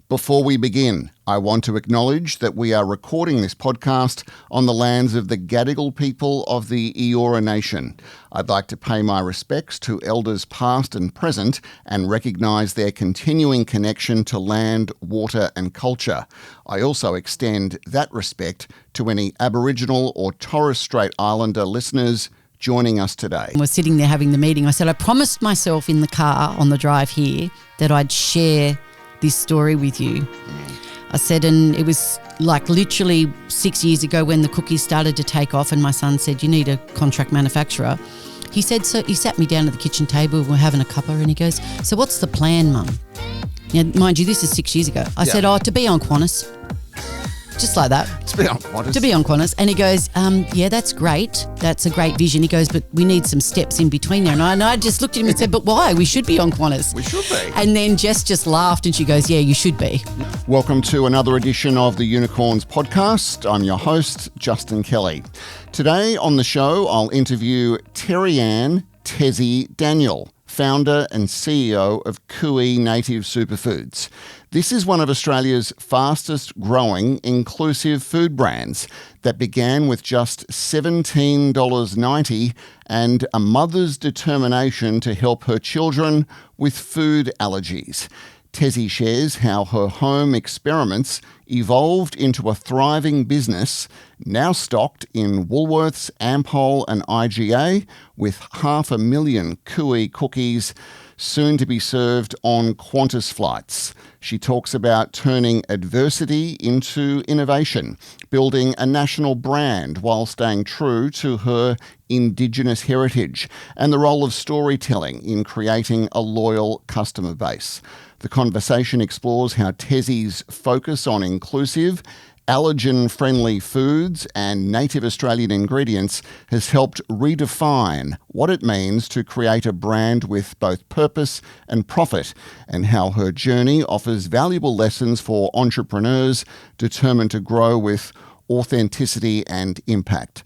Before we begin, I want to acknowledge that we are recording this podcast on the lands of the Gadigal people of the Eora Nation. I'd like to pay my respects to elders past and present and recognise their continuing connection to land, water and culture. I also extend that respect to any Aboriginal or Torres Strait Islander listeners joining us today. We're sitting there having the meeting. I said I promised myself in the car on the drive here that I'd share this story with you. I said, and it was like literally 6 years ago when the cookies started to take off and my son said, you need a contract manufacturer. He said, so he sat me down at the kitchen table, we're having a cuppa and he goes, so what's the plan, Mum? Now, mind you, this is 6 years ago. I said, to be on Qantas. Just like that. To be on Qantas. To be on Qantas. And he goes, yeah, that's great. That's a great vision. He goes, but we need some steps in between there. And I just looked at him and said, but why? We should be on Qantas. We should be. And then Jess just laughed and she goes, yeah, you should be. Welcome to another edition of the Unicorns podcast. I'm your host, Justin Kelly. Today on the show, I'll interview Terri-Ann Tezzi Daniel, founder and CEO of Cooee Native Superfoods. This is one of Australia's fastest growing inclusive food brands that began with just $17.90 and a mother's determination to help her children with food allergies. Tezzi shares how her home experiments evolved into a thriving business, now stocked in Woolworths, Ampol and IGA, with 500,000 Cooee cookies soon to be served on Qantas flights. She talks about turning adversity into innovation, building a national brand while staying true to her Indigenous heritage, and the role of storytelling in creating a loyal customer base. The conversation explores how Tezzi's focus on inclusive, allergen-friendly foods and native Australian ingredients has helped redefine what it means to create a brand with both purpose and profit, and how her journey offers valuable lessons for entrepreneurs determined to grow with authenticity and impact.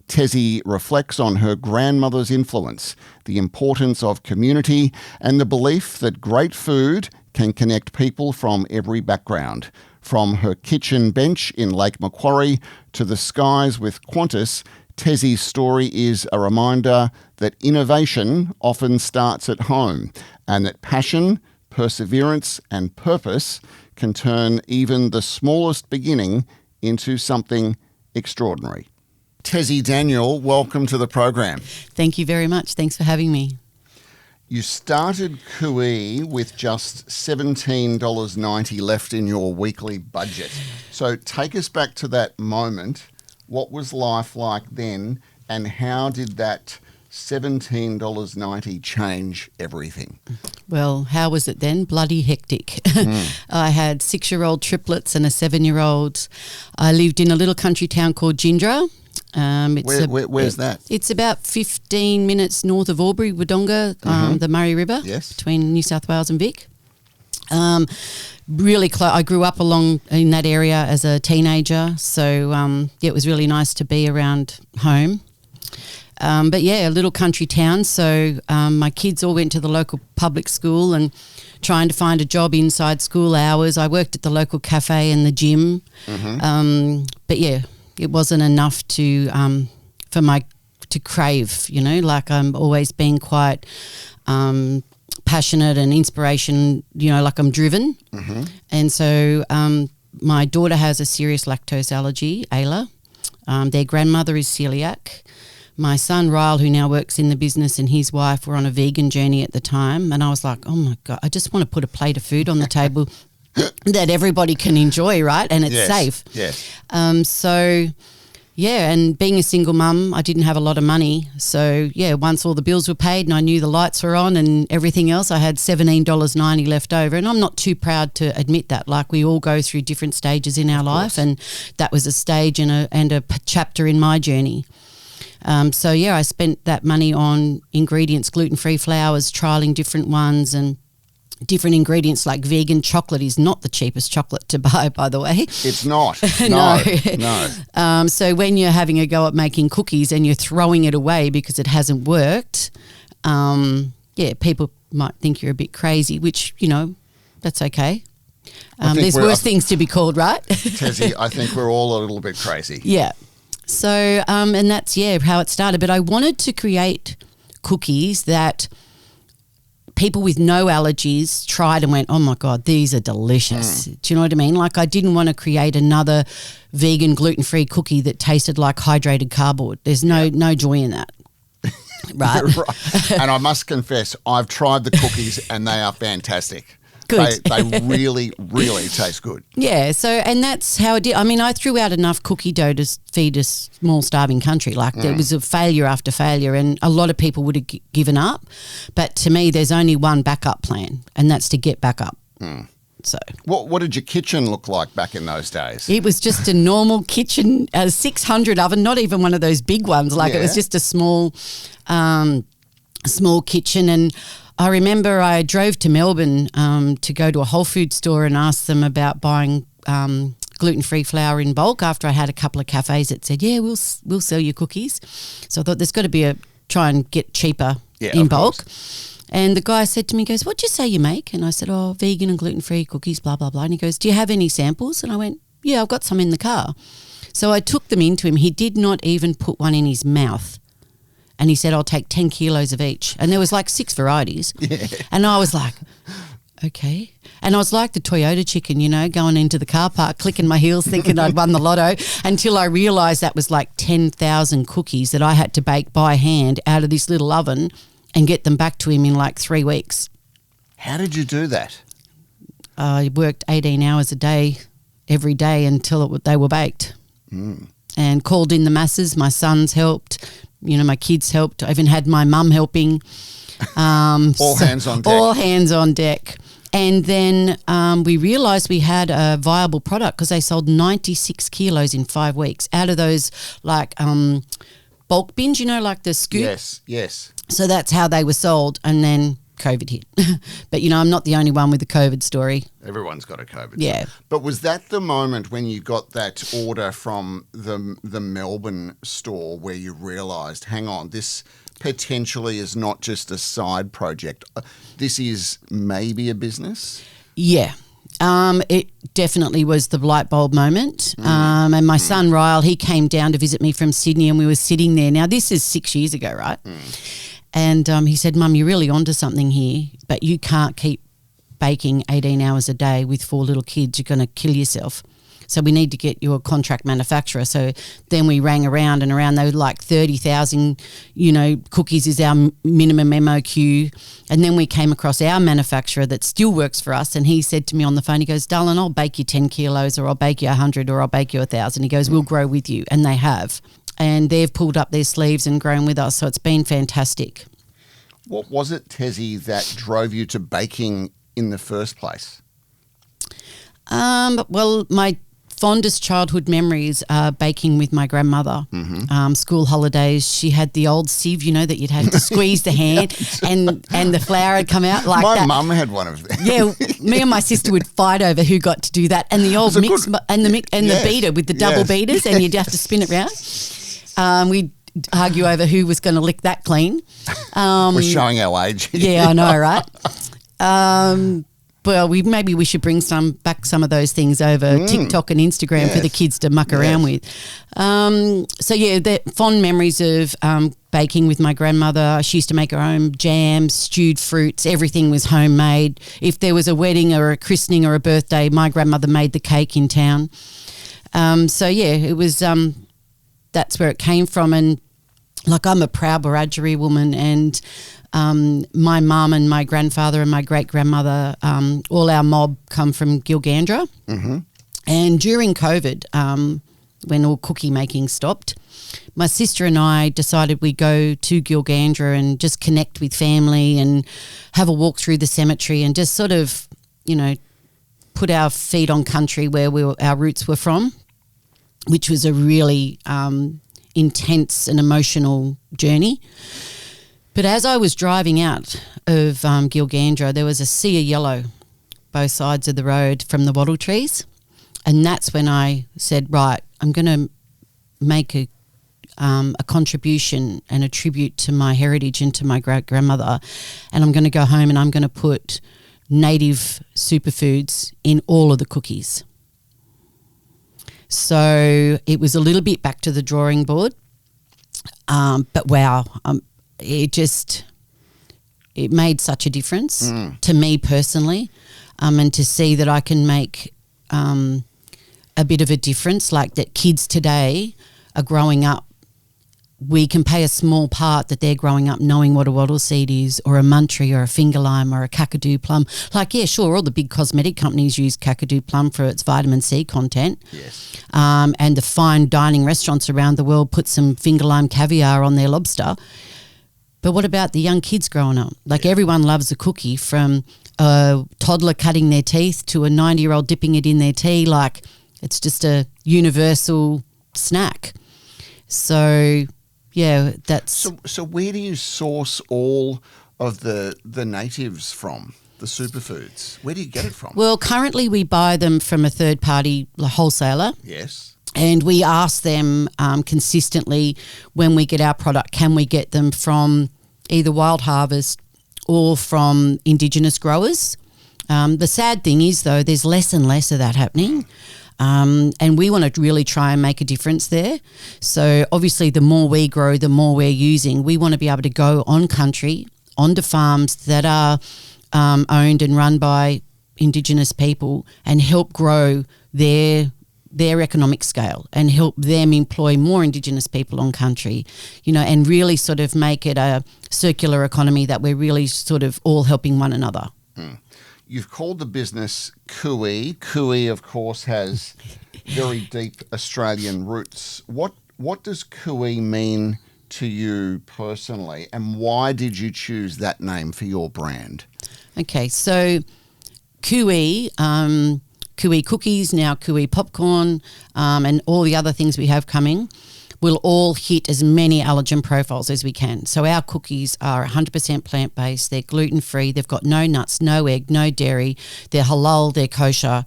Tezzi reflects on her grandmother's influence, the importance of community, and the belief that great food can connect people from every background. From her kitchen bench in Lake Macquarie to the skies with Qantas, Tezzi's story is a reminder that innovation often starts at home, and that passion, perseverance, and purpose can turn even the smallest beginning into something extraordinary. Tezzi Daniel, welcome to the program. Thank you very much. Thanks for having me. You started Cooee with just $17.90 left in your weekly budget. So take us back to that moment. What was life like then, and how did that $17.90 change everything? Well, how was it then? Bloody hectic. I had 6-year-old triplets and a 7-year-old. I lived in a little country town called Gindra. Where's that? It's about 15 minutes north of Albury, Wodonga, the Murray River, between New South Wales and Vic. Really close. I grew up along in that area as a teenager, so it was really nice to be around home. But yeah, a little country town, so my kids all went to the local public school and trying to find a job inside school hours. I worked at the local cafe and the gym, but yeah, it wasn't enough to crave, like I'm always being quite passionate and inspiration, like I'm driven. And so my daughter has a serious lactose allergy, Ayla. Their grandmother is celiac. My son, Ryle, who now works in the business, and his wife were on a vegan journey at the time. And I was like, oh my God, I just want to put a plate of food on the table that everybody can enjoy, right? And it's safe. Yes. So, yeah, and being a single mum, I didn't have a lot of money. So, yeah, once all the bills were paid and I knew the lights were on and everything else, I had $17.90 left over. And I'm not too proud to admit that. Like, we all go through different stages in our life, and that was a stage and a chapter in my journey. So, yeah, I spent that money on ingredients, gluten-free flours, trialling different ones, and different ingredients. Like vegan chocolate is not the cheapest chocolate to buy, by the way. It's not. No. So when you're having a go at making cookies and you're throwing it away because it hasn't worked, people might think you're a bit crazy, which, you know, that's okay. There's worse things to be called, right? Tezzi, I think we're all a little bit crazy. Yeah. So, and that's, how it started. But I wanted to create cookies that people with no allergies tried and went, oh my God, these are delicious. Do you know what I mean? Like, I didn't want to create another vegan gluten-free cookie that tasted like hydrated cardboard. There's no joy in that. Right. Right. And I must confess, I've tried the cookies and they are fantastic. Good. They really, really taste good. Yeah, so, and that's how it did. I mean, I threw out enough cookie dough to feed a small starving country. Like, there was a failure after failure, and a lot of people would have given up. But to me, there's only one backup plan, and that's to get back up. So, what did your kitchen look like back in those days? It was just a normal kitchen, a 600 oven, not even one of those big ones. Like, it was just a small kitchen. And I remember I drove to Melbourne to go to a Whole Foods store and ask them about buying gluten-free flour in bulk after I had a couple of cafes that said, yeah, we'll sell you cookies. So I thought there's got to be try and get cheaper in bulk. Course. And the guy said to me, he goes, what'd you say you make? And I said, oh, vegan and gluten-free cookies, blah, blah, blah. And he goes, do you have any samples? And I went, yeah, I've got some in the car. So I took them into him. He did not even put one in his mouth. And he said, I'll take 10 kilos of each. And there was like 6 varieties. Yeah. And I was like, okay. And I was like the Toyota chicken, going into the car park, clicking my heels, thinking I'd won the lotto, until I realised that was like 10,000 cookies that I had to bake by hand out of this little oven and get them back to him in like 3 weeks. How did you do that? I worked 18 hours a day, every day until they were baked. And called in the masses. My sons helped. My kids helped. I even had my mum helping. All hands on deck. All hands on deck. And then we realised we had a viable product because they sold 96 kilos in 5 weeks out of those like bulk bins, like the scoop. Yes. So that's how they were sold, and then COVID hit. But, I'm not the only one with the COVID story. Everyone's got a COVID story. But was that the moment when you got that order from the Melbourne store where you realised, hang on, this potentially is not just a side project. This is maybe a business? Yeah. It definitely was the light bulb moment. And my son, Ryle, he came down to visit me from Sydney, and we were sitting there. Now, this is 6 years ago, right? And he said, Mum, you're really onto something here, but you can't keep baking 18 hours a day with 4 little kids. You're going to kill yourself. So we need to get you a contract manufacturer. So then we rang around and around. They were like 30,000, cookies is our minimum MOQ. And then we came across our manufacturer that still works for us. And he said to me on the phone, he goes, darling, I'll bake you 10 kilos or I'll bake you 100 or I'll bake you 1,000. He goes, we'll grow with you. And they have. And they've pulled up their sleeves and grown with us. So it's been fantastic. What was it, Tezzi, that drove you to baking in the first place? Well, my fondest childhood memories are baking with my grandmother. School holidays, she had the old sieve, that you'd have to squeeze the hand and the flour would come out like that. My mum had one of them. Yeah, me and my sister would fight over who got to do that, and the old mix the beater with the double beaters, and you'd have to spin it round. We'd argue over who was going to lick that clean. We're showing our age. Yeah, I know, right? Well, maybe we should bring some of those things over TikTok and Instagram for the kids to muck around with. So the fond memories of baking with my grandmother. She used to make her own jams, stewed fruits. Everything was homemade. If there was a wedding or a christening or a birthday, my grandmother made the cake in town. It was. That's where it came from, and like I'm a proud Wiradjuri woman, and my mum and my grandfather and my great-grandmother, all our mob come from Gilgandra. And during COVID, when all cookie making stopped, my sister and I decided we'd go to Gilgandra and just connect with family and have a walk through the cemetery and just sort of, put our feet on country where our roots were from, which was a really intense and emotional journey. But as I was driving out of Gilgandra, there was a sea of yellow both sides of the road from the wattle trees. And that's when I said, right, I'm going to make a contribution and a tribute to my heritage and to my great-grandmother, and I'm going to go home and I'm going to put native superfoods in all of the cookies. So it was a little bit back to the drawing board. But wow, it made such a difference to me personally, and to see that I can make a bit of a difference, like that kids today are growing up. We can play a small part that they're growing up knowing what a wattle seed is, or a muntree, or a finger lime, or a kakadu plum. Like, yeah, sure, all the big cosmetic companies use kakadu plum for its vitamin C content. Yes. And the fine dining restaurants around the world put some finger lime caviar on their lobster. But what about the young kids growing up? Like, everyone loves a cookie, from a toddler cutting their teeth to a 90-year-old dipping it in their tea. Like, it's just a universal snack. So... yeah, that's... So where do you source all of the natives from, the superfoods? Where do you get it from? Well, currently we buy them from a third-party wholesaler. Yes. And we ask them consistently when we get our product, can we get them from either Wild Harvest or from Indigenous growers? The sad thing is, though, there's less and less of that happening. And we want to really try and make a difference there. So obviously the more we grow, the more we're using. We want to be able to go on country, onto farms that are owned and run by Indigenous people, and help grow their economic scale, and help them employ more Indigenous people on country, and really sort of make it a circular economy that we're really sort of all helping one another. You've called the business Cooee. Cooee, of course, has very deep Australian roots. What does Cooee mean to you personally, and why did you choose that name for your brand? Okay, so Cooee, Cooee cookies, now Cooee popcorn, and all the other things we have coming will all hit as many allergen profiles as we can. So our cookies are 100% plant-based, they're gluten-free, they've got no nuts, no egg, no dairy, they're halal, they're kosher,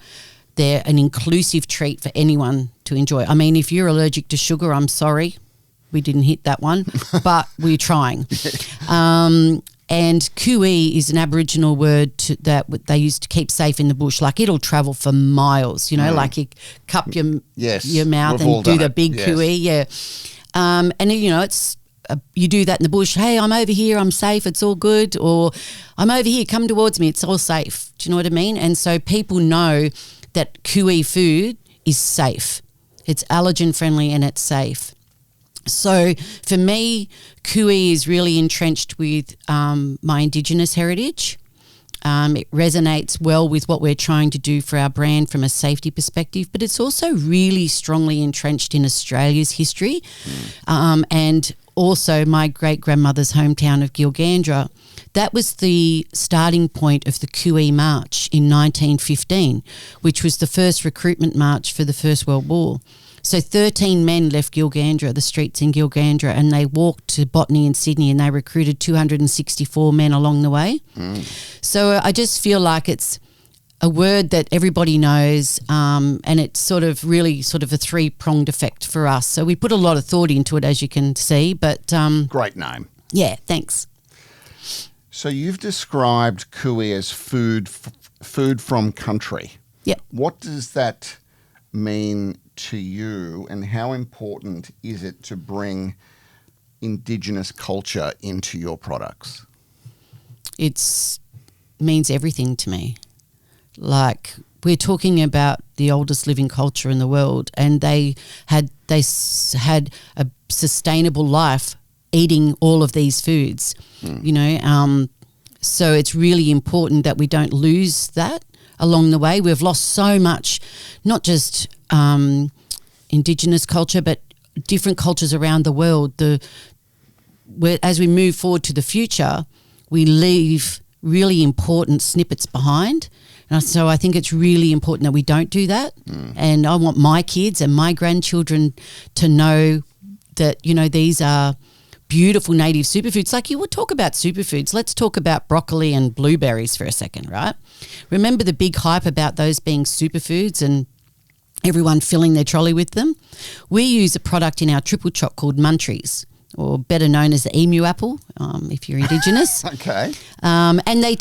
they're an inclusive treat for anyone to enjoy. I mean, if you're allergic to sugar, I'm sorry, we didn't hit that one, but we're trying. And Cooee is an Aboriginal word that they used to keep safe in the bush. Like, it'll travel for miles, like you cup your mouth and do the big Cooee, and it's you do that in the bush. Hey, I'm over here, I'm safe, it's all good. Or I'm over here, come towards me, it's all safe. Do you know what I mean? And so people know that Cooee food is safe. It's allergen friendly and it's safe. So for me, Cooee is really entrenched with my Indigenous heritage. It resonates well with what we're trying to do for our brand from a safety perspective, but it's also really strongly entrenched in Australia's history, and also my great-grandmother's hometown of Gilgandra. That was the starting point of the Cooee March in 1915, which was the first recruitment march for the First World War. So 13 men left Gilgandra, the streets in Gilgandra, and they walked to Botany in Sydney, and they recruited 264 men along the way. So I just feel like it's a word that everybody knows, and it's sort of really sort of a three-pronged effect for us. So we put a lot of thought into it, as you can see. But great name. Yeah, thanks. So you've described Cooee as food from country. Yep. What does that mean to you, and how important is it to bring Indigenous culture into your products? It means everything to me. Like, we're talking about the oldest living culture in the world, and they had a sustainable life eating all of these foods, so it's really important that we don't lose that along the way. We've lost so much, not just Indigenous culture, but different cultures around the world. As we move forward to the future, we leave really important snippets behind. And so I think it's really important that we don't do that. And I want my kids and my grandchildren to know that, these are beautiful native superfoods. Like, you would talk about superfoods. Let's talk about broccoli and blueberries for a second, right? Remember the big hype about those being superfoods and everyone filling their trolley with them? We use a product in our triple choc called Muntries. or better known as the emu apple, if you're Indigenous. Okay. And they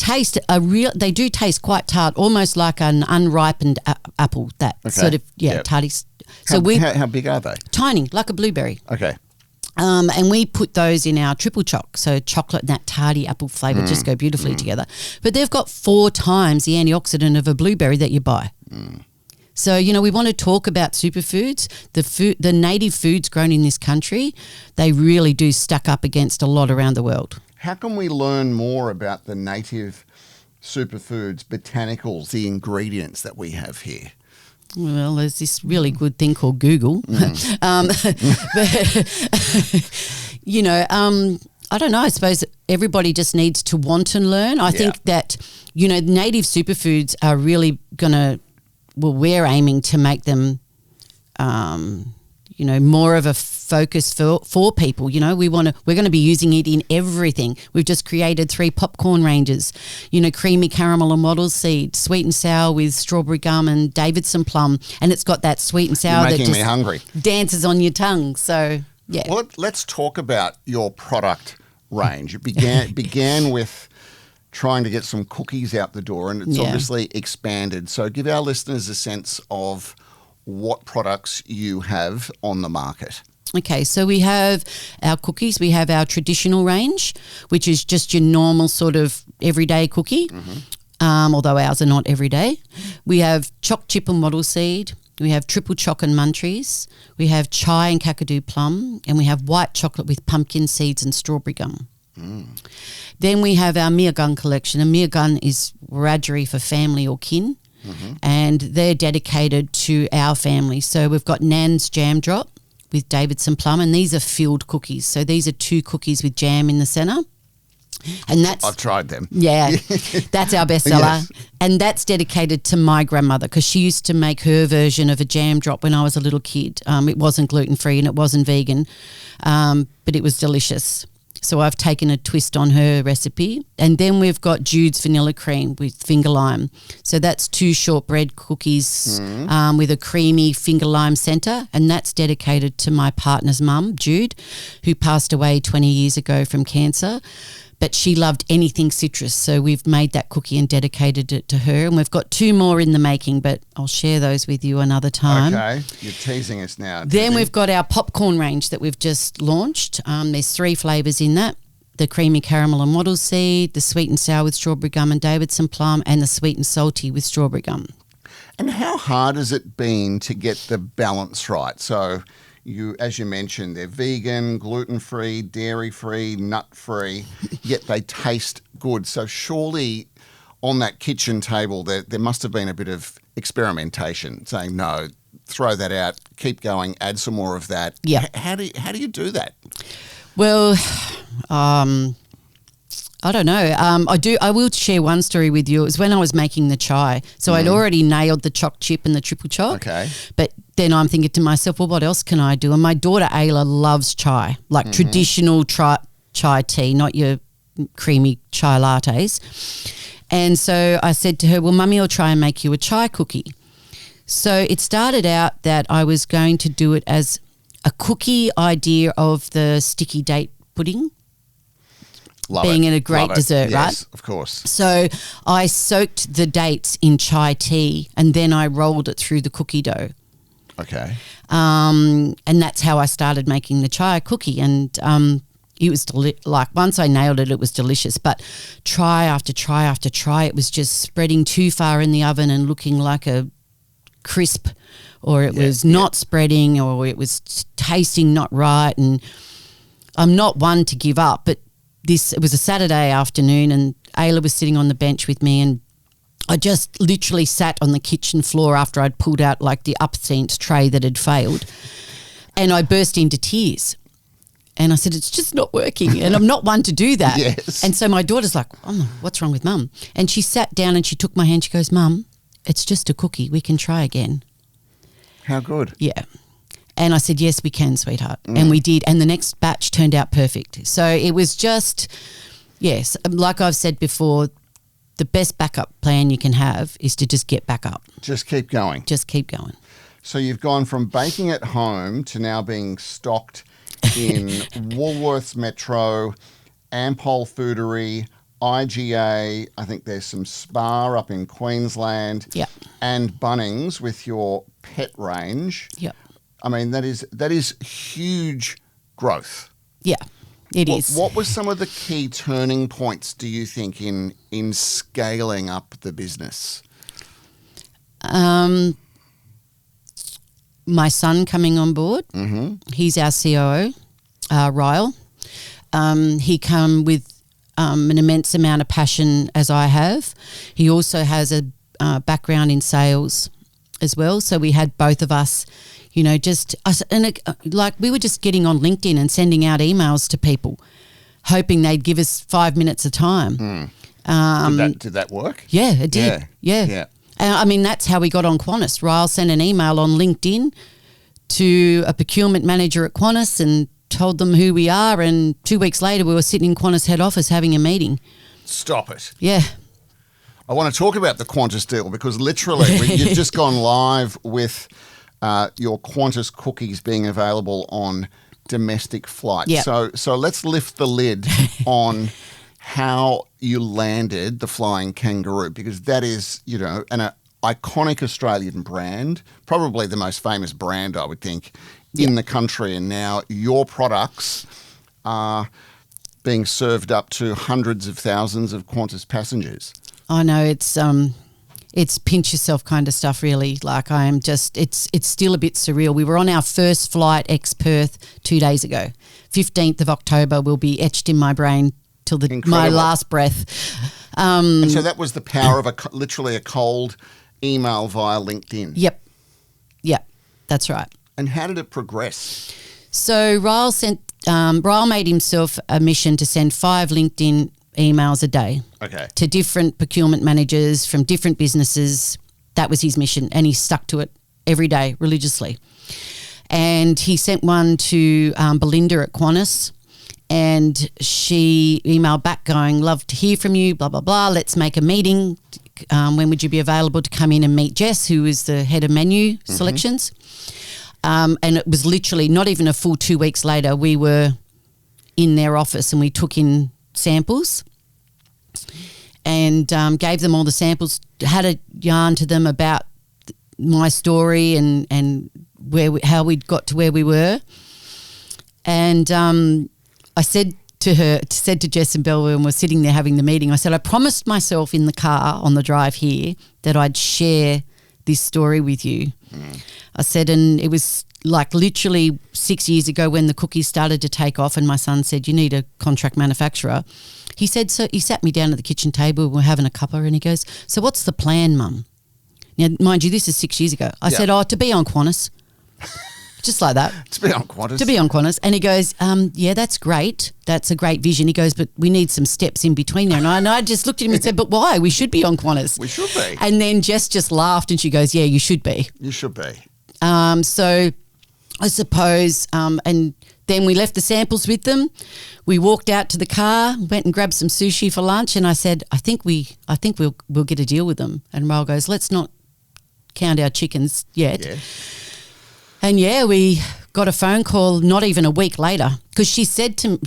they do taste quite tart, almost like an unripened apple. That sort of tarty. So how big are they? Tiny, like a blueberry. Okay. And we put those in our triple choc, so chocolate and that tarty apple flavour just go beautifully together. But they've got 4 times the antioxidant of a blueberry that you buy. So, we want to talk about superfoods. The native foods grown in this country, they really do stack up against a lot around the world. How can we learn more about the native superfoods, botanicals, the ingredients that we have here? Well, there's this really good thing called Google. I don't know. I suppose everybody just needs to want and learn. I think that, native superfoods are really we're aiming to make them, more of a focus for people. We're going to be using it in everything. We've just created 3 popcorn ranges, creamy caramel and wattle seed, sweet and sour with strawberry gum and Davidson plum. And it's got that sweet and sour You're making that just me hungry. Dances on your tongue. So, yeah. Well, let's talk about your product range. It began with trying to get some cookies out the door, and it's obviously expanded. So give our listeners a sense of what products you have on the market. Okay, so we have our cookies. We have our traditional range, which is just your normal sort of everyday cookie, although ours are not everyday. We have choc chip and wattle seed. We have triple choc and munchies. We have chai and kakadu plum, and we have white chocolate with pumpkin seeds and strawberry gum. Then we have our Miagun collection, and Miagun is Wiradjuri for family or kin, and they're dedicated to our family. So we've got Nan's Jam Drop with Davidson plum, and these are filled cookies. So these are 2 cookies with jam in the centre. And I've tried them. Yeah, that's our bestseller. Yes. And that's dedicated to my grandmother, because she used to make her version of a jam drop when I was a little kid. It wasn't gluten-free and it wasn't vegan, but it was delicious. So I've taken a twist on her recipe. And then we've got Jude's Vanilla Cream with finger lime. So that's 2 shortbread cookies with a creamy finger lime centre, and that's dedicated to my partner's mum, Jude, who passed away 20 years ago from cancer. But she loved anything citrus, so we've made that cookie and dedicated it to her. And we've got 2 more in the making, but I'll share those with you another time. Okay, you're teasing us now. Then we've got our popcorn range that we've just launched. There's 3 flavours in that: the creamy caramel and wattle seed, the sweet and sour with strawberry gum and Davidson plum, and the sweet and salty with strawberry gum. And how hard has it been to get the balance right? So as you mentioned, they're vegan, gluten-free, dairy-free, nut-free, yet they taste good. So surely on that kitchen table there must have been a bit of experimentation, saying, no, throw that out, keep going, add some more of that. Yeah. How do you do that? Well, I don't know. I will share one story with you. It was when I was making the chai. So I'd already nailed the choc chip and the triple choc. Okay. But then I'm thinking to myself, well, what else can I do? And my daughter Ayla loves chai, like traditional chai tea, not your creamy chai lattes. And so I said to her, well, Mummy will try and make you a chai cookie. So it started out that I was going to do it as a cookie idea of the sticky date pudding. Being a great dessert, right? Yes, of course. So I soaked the dates in chai tea and then I rolled it through the cookie dough. Okay. And that's how I started making the chai cookie. And it was once I nailed it, it was delicious. But try after try after try, it was just spreading too far in the oven and looking like a crisp, or it was not spreading, or it was tasting not right. And I'm not one to give up, but it was a Saturday afternoon and Ayla was sitting on the bench with me, and I just literally sat on the kitchen floor after I'd pulled out like the upstairs tray that had failed, and I burst into tears. And I said, it's just not working. And I'm not one to do that. Yes. And so my daughter's like, oh, what's wrong with Mum? And she sat down and she took my hand. She goes, Mum, it's just a cookie. We can try again. How good. Yeah. And I said, yes, we can, sweetheart. And we did. And the next batch turned out perfect. So it was just, yes, like I've said before, the best backup plan you can have is to just get back up. Just keep going. Just keep going. So you've gone from baking at home to now being stocked in Woolworths Metro, Ampol Foodery, IGA, I think there's some Spa up in Queensland, Yeah. and Bunnings with your pet range. Yeah. I mean, that is huge growth. Yeah, it is. What were some of the key turning points, do you think, in scaling up the business? My son coming on board. Mm-hmm. He's our COO, Ryle. He come with an immense amount of passion, as I have. He also has a background in sales as well. So we had both of us, just us, and like we were just getting on LinkedIn and sending out emails to people, hoping they'd give us 5 minutes of time. Did that work? Yeah, it did. Yeah. I mean, that's how we got on Qantas. Ryle sent an email on LinkedIn to a procurement manager at Qantas and told them who we are, and 2 weeks later we were sitting in Qantas head office having a meeting. Stop it. Yeah. I want to talk about the Qantas deal because literally you've just gone live with your Qantas cookies being available on domestic flights. Yep. So let's lift the lid on how you landed the Flying Kangaroo, because that is, an iconic Australian brand, probably the most famous brand, I would think, in the country. And now your products are being served up to hundreds of thousands of Qantas passengers. I know, it's pinch yourself kind of stuff, really. Like I am just, it's still a bit surreal. We were on our first flight ex-Perth 2 days ago. 15th of October will be etched in my brain till my last breath. And so that was the power of literally a cold email via LinkedIn. Yep, that's right. And how did it progress? So Ryle made himself a mission to send 5 LinkedIn emails a day to different procurement managers from different businesses. That was his mission, and he stuck to it every day religiously. And he sent one to Belinda at Qantas, and she emailed back going, love to hear from you, blah, blah, blah. Let's make a meeting. When would you be available to come in and meet Jess, who is the head of menu selections? And it was literally not even a full 2 weeks later, we were in their office and we took in samples and gave them all the samples, had a yarn to them about my story and how we'd got to where we were. And I said to Jess and Belle when we're sitting there having the meeting, I said, I promised myself in the car on the drive here that I'd share this story with you. I said, and it was like literally 6 years ago when the cookies started to take off and my son said, you need a contract manufacturer. He said, so he sat me down at the kitchen table, we're having a cuppa, and he goes, so what's the plan, Mum? Now, mind you, this is 6 years ago. I said, to be on Qantas. Just like that. To be on Qantas. To be on Qantas. And he goes, yeah, that's great. That's a great vision. He goes, but we need some steps in between there. And I just looked at him and said, but why? We should be on Qantas. We should be. And then Jess just laughed and she goes, yeah, you should be. You should be. So I suppose, and then we left the samples with them. We walked out to the car, went and grabbed some sushi for lunch, and I said, I think we'll get a deal with them. And Ryle goes, let's not count our chickens yet. Yeah. And we got a phone call not even a week later, because she said to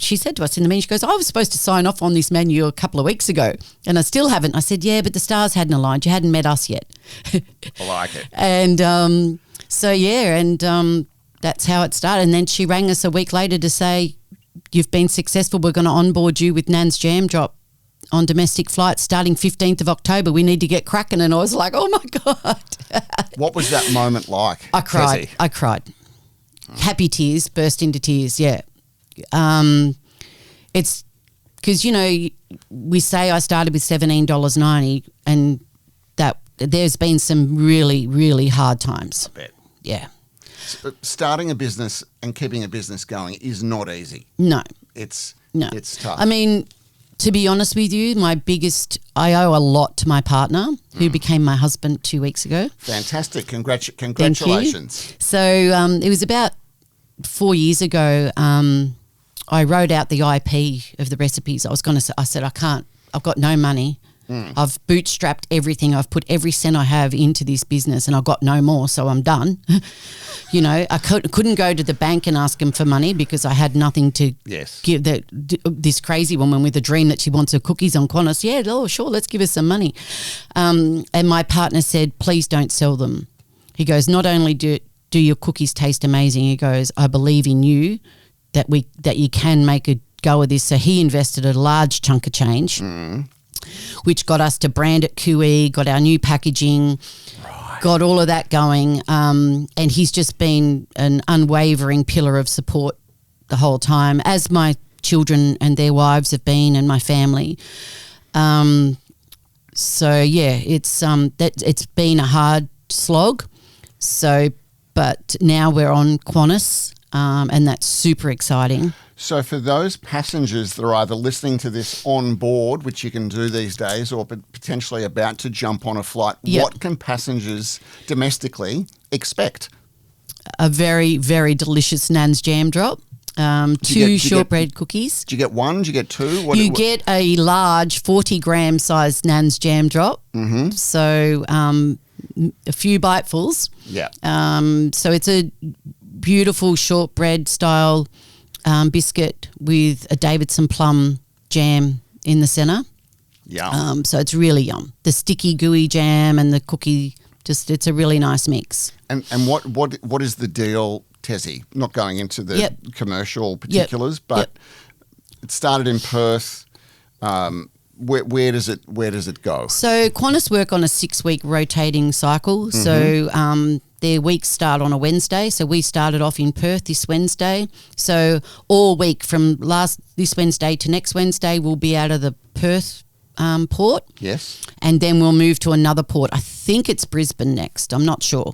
us in the meeting, she goes, I was supposed to sign off on this menu a couple of weeks ago and I still haven't. I said, yeah, but the stars hadn't aligned. You hadn't met us yet. I like it. And that's how it started. And then she rang us a week later to say, you've been successful. We're going to onboard you with Nan's Jam Drop on domestic flights starting 15th of October. We need to get cracking. And I was like, oh, my God. What was that moment like? I cried. Tezzi? I cried. Happy tears, burst into tears, yeah. It's because, we say I started with $17.90 and that there's been some really, really hard times. I bet. Yeah. Starting a business and keeping a business going is not easy. No. It's tough. I mean, to be honest with you, I owe a lot to my partner who became my husband 2 weeks ago. Fantastic. Congratulations. Thank you. So it was about 4 years ago, I wrote out the IP of the recipes. I said, I've got no money. I've bootstrapped everything. I've put every cent I have into this business, and I've got no more, so I'm done. You know, I couldn't go to the bank and ask them for money because I had nothing to give this crazy woman with a dream that she wants her cookies on Qantas. Yeah, oh, sure, let's give her some money. And my partner said, please don't sell them. He goes, not only do your cookies taste amazing, he goes, I believe in you that you can make a go of this. So he invested a large chunk of change, which got us to brand at Cooee, got our new packaging, got all of that going, and he's just been an unwavering pillar of support the whole time, as my children and their wives have been, and my family. So yeah, it's been a hard slog. So, but now we're on Qantas, and that's super exciting. So for those passengers that are either listening to this on board, which you can do these days, or potentially about to jump on a flight, what can passengers domestically expect? A very, very delicious Nan's jam drop. Two shortbread cookies. Do you get one? Do you get two? You get a large 40-gram sized Nan's jam drop. Mm-hmm. So a few bitefuls. Yeah. So it's a beautiful shortbread style biscuit with a Davidson plum jam in the centre. Yeah. So it's really yum. The sticky gooey jam and the cookie, it's a really nice mix. And what is the deal, Tezzi? Not going into the commercial particulars, but it started in Perth. Where does it go? So Qantas work on a 6-week rotating cycle. Mm-hmm. So their weeks start on a Wednesday. So we started off in Perth this Wednesday. So all week from this Wednesday to next Wednesday, we'll be out of the Perth port. Yes. And then we'll move to another port. I think it's Brisbane next. I'm not sure.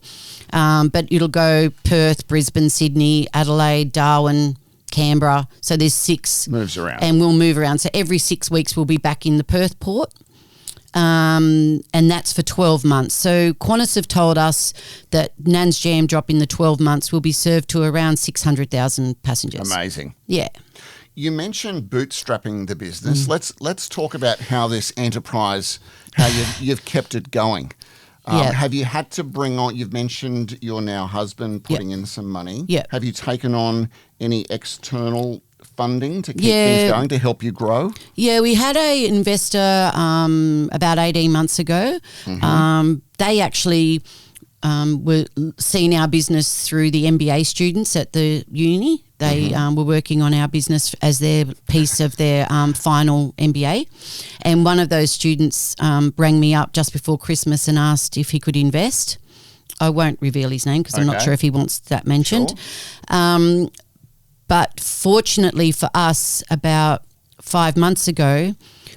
But it'll go Perth, Brisbane, Sydney, Adelaide, Darwin, Canberra. So there's 6. Moves around. And we'll move around. So every 6 weeks we'll be back in the Perth port. And that's for 12 months. So Qantas have told us that Nan's Jam Drop in the 12 months will be served to around 600,000 passengers. Amazing. Yeah. You mentioned bootstrapping the business. Let's talk about how this enterprise, how you've kept it going. Have you had to bring on, you've mentioned your now husband putting in some money. Yeah. Have you taken on any external funding to keep things going, to help you grow? Yeah, we had a investor about 18 months ago. Mm-hmm. They actually were seeing our business through the MBA students at the uni. They were working on our business as their piece of their final MBA. And one of those students rang me up just before Christmas and asked if he could invest. I won't reveal his name because I'm not sure if he wants that mentioned. Sure. But fortunately for us, about 5 months ago,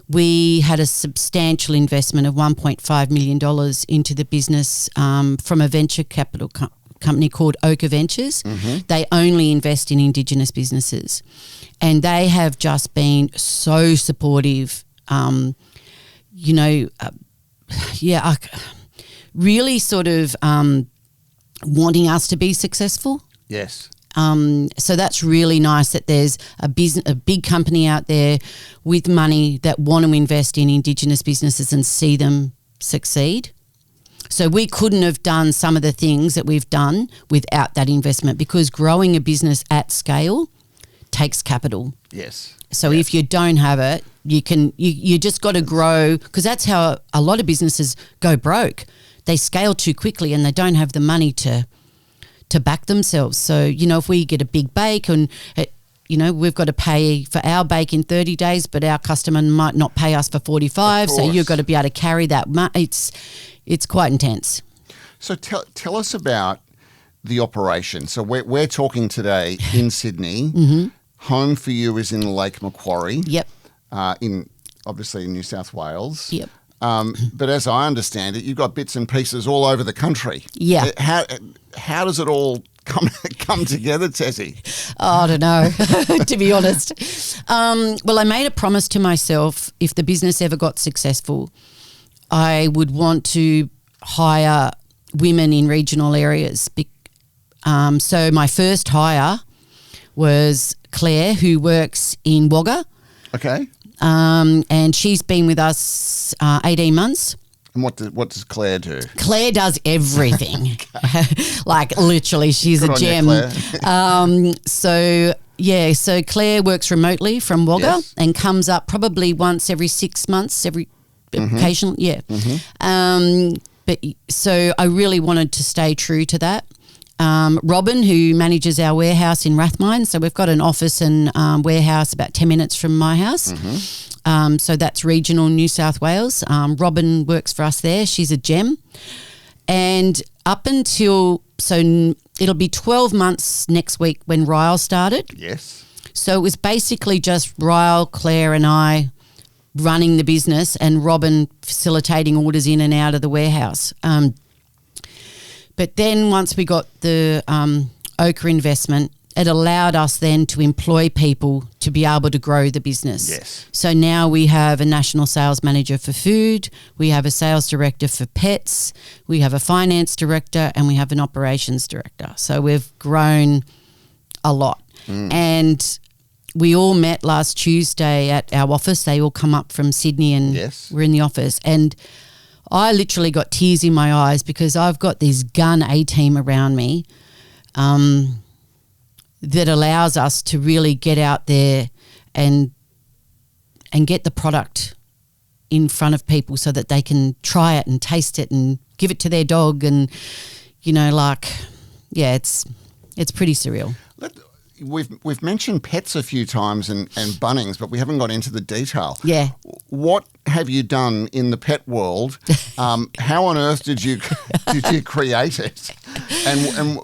we had a substantial investment of $1.5 million into the business from a venture capital company called Oka Ventures. Mm-hmm. They only invest in Indigenous businesses. And they have just been so supportive, really sort of wanting us to be successful. Yes. So that's really nice that there's a big company out there with money that want to invest in Indigenous businesses and see them succeed. So we couldn't have done some of the things that we've done without that investment, because growing a business at scale takes capital. Yes. So if you don't have it, you just got to grow, because that's how a lot of businesses go broke. They scale too quickly and they don't have the money to back themselves. So, if we get a big bake and, we've got to pay for our bake in 30 days, but our customer might not pay us for 45. So you've got to be able to carry that. It's quite intense. So tell us about the operation. So we're talking today in Sydney. Mm-hmm. Home for you is in Lake Macquarie. Yep. Obviously in New South Wales. Yep. But as I understand it, you've got bits and pieces all over the country. Yeah. How does it all come together, Tezzi? Oh, I don't know, to be honest. Well, I made a promise to myself, if the business ever got successful, I would want to hire women in regional areas. So my first hire was Claire, who works in Wagga. Okay. and she's been with us 18 months. And what does Claire do? Claire does everything. Like literally, she's Good a on you, gem. Claire. So Claire works remotely from Wagga Yes. and comes up probably once every 6 months, occasionally, yeah. But so I really wanted to stay true to that. Robin, who manages our warehouse in Rathmine, so we've got an office and warehouse about 10 minutes from my house. So that's regional New South Wales. Robin works for us there. She's a gem. And up until, it'll be 12 months next week when Ryle started. Yes. So it was basically just Ryle, Claire and I running the business and Robin facilitating orders in and out of the warehouse. But then once we got the Ochre investment, it allowed us then to employ people to be able to grow the business. Yes. So now we have a national sales manager for food, we have a sales director for pets, we have a finance director and we have an operations director. So we've grown a lot. And we all met last Tuesday at our office. They all come up from Sydney and Yes. we're in the office. And I literally got tears in my eyes because I've got this gun A-team around me that allows us to really get out there and get the product in front of people so that they can try it and taste it and give it to their dog and, it's pretty surreal. We've mentioned pets a few times and Bunnings, but we haven't got into the detail. Yeah. What have you done in the pet world? How on earth did you create it? And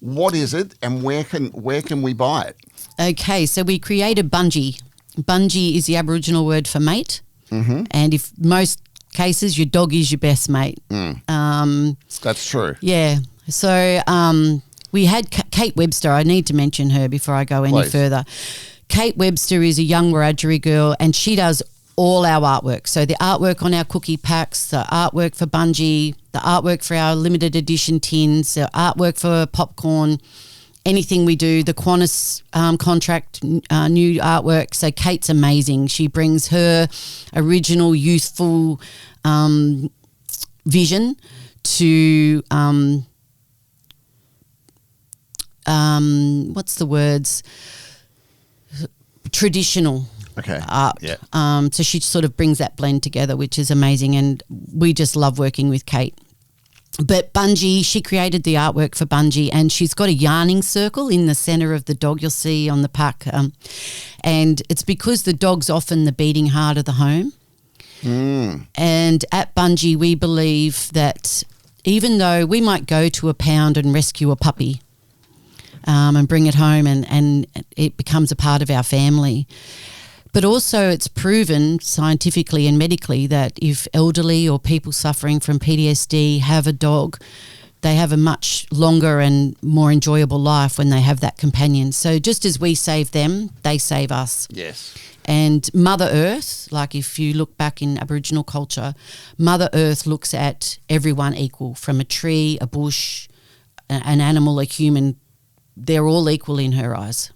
what is it? And where can we buy it? Okay, so we created Bungee. Bungee is the Aboriginal word for mate, and if most cases your dog is your best mate. That's true. Yeah. So we had Kate Webster. I need to mention her before I go any Please. further. Kate Webster is a young Wiradjuri girl and she does all our artwork. So the artwork on our cookie packs, the artwork for Bungee, the artwork for our limited edition tins, the artwork for popcorn, anything we do, the Qantas contract, new artwork. So Kate's amazing. She brings her original youthful vision to what's the words? Traditional art. Yeah. So she sort of brings that blend together, which is amazing, and we just love working with Kate. But Bungee, she created the artwork for Bungee, and she's got a yarning circle in the centre of the dog you'll see on the pack. And it's because the dog's often the beating heart of the home. And at Bungee, we believe that even though we might go to a pound and rescue a puppy and bring it home and it becomes a part of our family, but also it's proven scientifically and medically that if elderly or people suffering from PTSD have a dog, they have a much longer and more enjoyable life when they have that companion. So just as we save them, they save us. Yes. And Mother Earth, like if you look back in Aboriginal culture, Mother Earth looks at everyone equal, from a tree, a bush, an animal, a human. They're all equal in her eyes.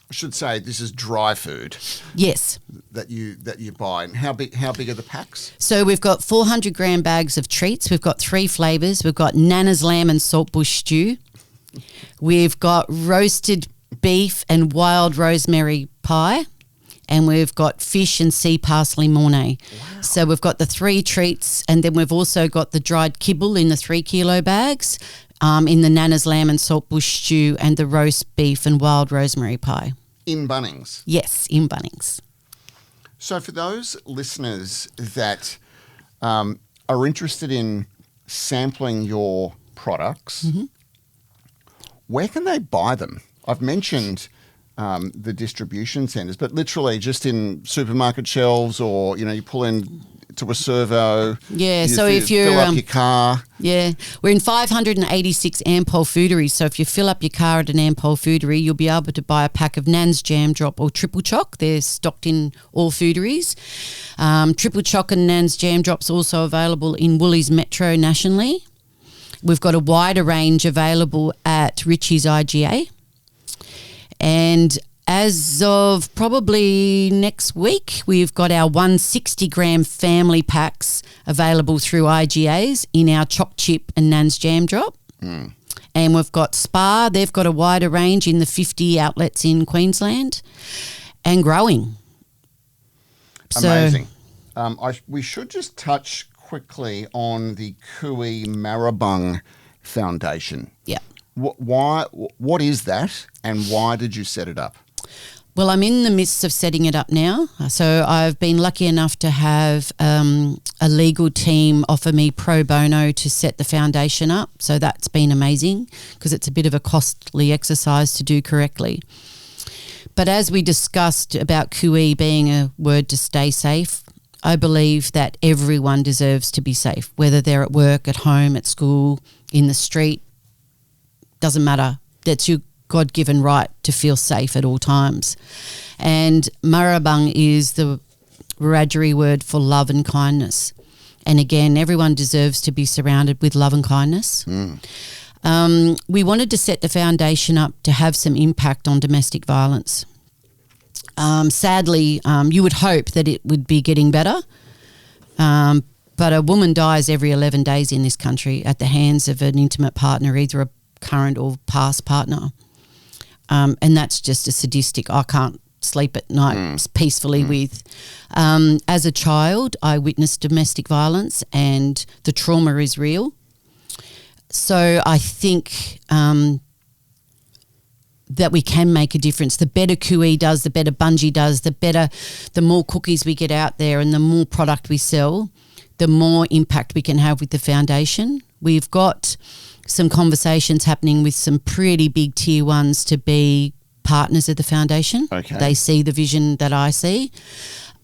I should say this is dry food. Yes. That you buy. And how big are the packs? So we've got 400 gram bags of treats. We've got 3 flavours. We've got Nana's lamb and saltbush stew. We've got roasted beef and wild rosemary pie. And we've got fish and sea parsley mornay. Wow. So we've got the 3 treats, and then we've also got the dried kibble in the 3 kilo bags, in the Nana's lamb and saltbush stew, and the roast beef and wild rosemary pie. In Bunnings? Yes, in Bunnings. So for those listeners that are interested in sampling your products, where can they buy them? I've mentioned the distribution centres, but literally just in supermarket shelves, or, you pull in to a servo. Yeah, so if you fill up your car. Yeah, we're in 586 Ampol fooderies. So if you fill up your car at an Ampol foodery, you'll be able to buy a pack of Nan's Jam Drop or Triple Choc. They're stocked in all fooderies. Triple Choc and Nan's Jam Drop's also available in Woolies Metro nationally. We've got a wider range available at Ritchie's IGA. And As of probably next week, we've got our 160-gram family packs available through IGAs in our choc chip and Nan's jam drop. And we've got Spa. They've got a wider range in the 50 outlets in Queensland and growing. Amazing. We should just touch quickly on the Cooee Maribung Foundation. Yeah. What is that, and why did you set it up? Well, I'm in the midst of setting it up now. So I've been lucky enough to have a legal team offer me pro bono to set the foundation up. So that's been amazing because it's a bit of a costly exercise to do correctly. But as we discussed about Cooee being a word to stay safe, I believe that everyone deserves to be safe, whether they're at work, at home, at school, in the street, doesn't matter. That's your God-given right to feel safe at all times. And Maribung is the Wiradjuri word for love and kindness. And again, everyone deserves to be surrounded with love and kindness. We wanted to set the foundation up to have some impact on domestic violence. Sadly, you would hope that it would be getting better, but a woman dies every 11 days in this country at the hands of an intimate partner, either a current or past partner. And that's just a sadistic, I can't sleep at night peacefully with. As a child, I witnessed domestic violence and the trauma is real. So I think that we can make a difference. The better Cooee does, the better Bungie does, the more cookies we get out there and the more product we sell, the more impact we can have with the foundation. We've got some conversations happening with some pretty big tier ones to be partners of the foundation. Okay. They see the vision that I see.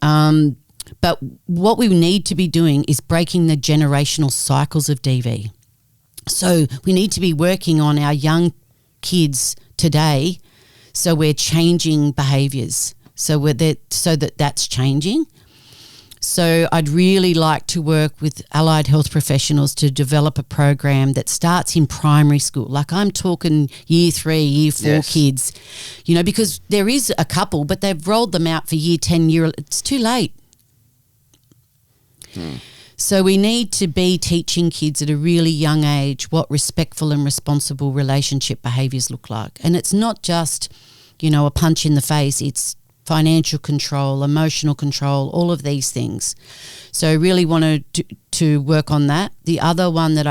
But what we need to be doing is breaking the generational cycles of DV. So we need to be working on our young kids today so we're changing behaviours, so that's changing. So I'd really like to work with allied health professionals to develop a program that starts in primary school. Like I'm talking year 3, year 4 kids, because there is a couple, but they've rolled them out for year 10, it's too late. So we need to be teaching kids at a really young age what respectful and responsible relationship behaviours look like. And it's not just, a punch in the face. It's financial control, emotional control, all of these things. So I really want to work on that. The other one that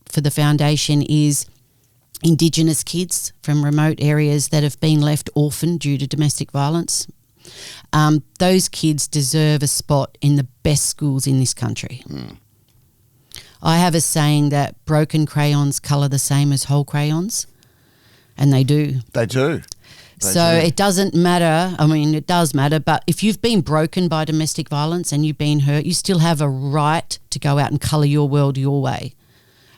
for the foundation is Indigenous kids from remote areas that have been left orphaned due to domestic violence. Those kids deserve a spot in the best schools in this country. I have a saying that broken crayons colour the same as whole crayons, and they do. They do. It doesn't matter. I mean, it does matter, but if you've been broken by domestic violence and you've been hurt, you still have a right to go out and colour your world your way.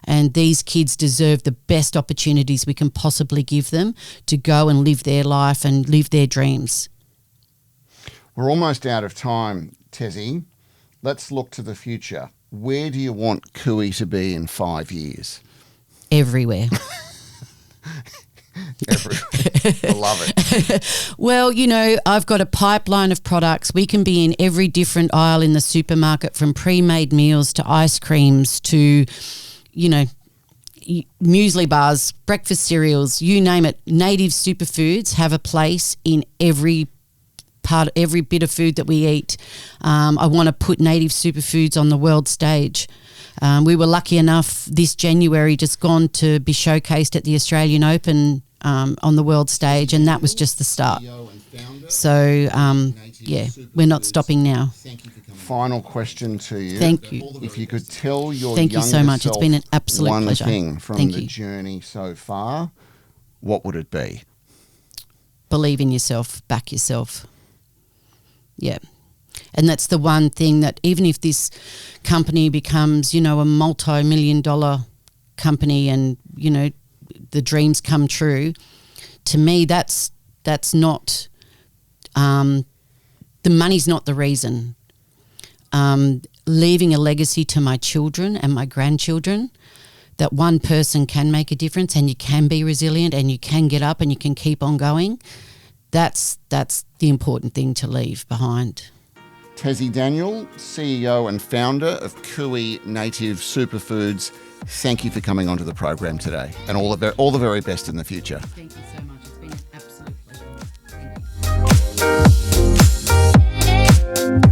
And these kids deserve the best opportunities we can possibly give them to go and live their life and live their dreams. We're almost out of time, Tezzi. Let's look to the future. Where do you want Cooee to be in 5 years? Everywhere. I love it. Well, I've got a pipeline of products. We can be in every different aisle in the supermarket, from pre-made meals to ice creams to, muesli bars, breakfast cereals, you name it. Native superfoods have a place in every bit of food that we eat. I want to put native superfoods on the world stage. We were lucky enough this January just gone to be showcased at the Australian Open on the world stage, and that was just the start. So, we're not stopping now. Final question to you. Thank you. If you could tell your Thank you so much. It's been an absolute one pleasure. thing from the journey so far, what would it be? Believe in yourself, back yourself. Yeah. And that's the one thing that even if this company becomes, a multi-million-dollar company and, the dreams come true, to me that's not, the money's not the reason. Leaving a legacy to my children and my grandchildren, that one person can make a difference and you can be resilient and you can get up and you can keep on going, that's the important thing to leave behind. Tezzi Daniel, CEO and founder of Cooee Native Superfoods, thank you for coming onto the program today, and all the very best in the future. Thank you so much. It's been an absolute pleasure. Thank you.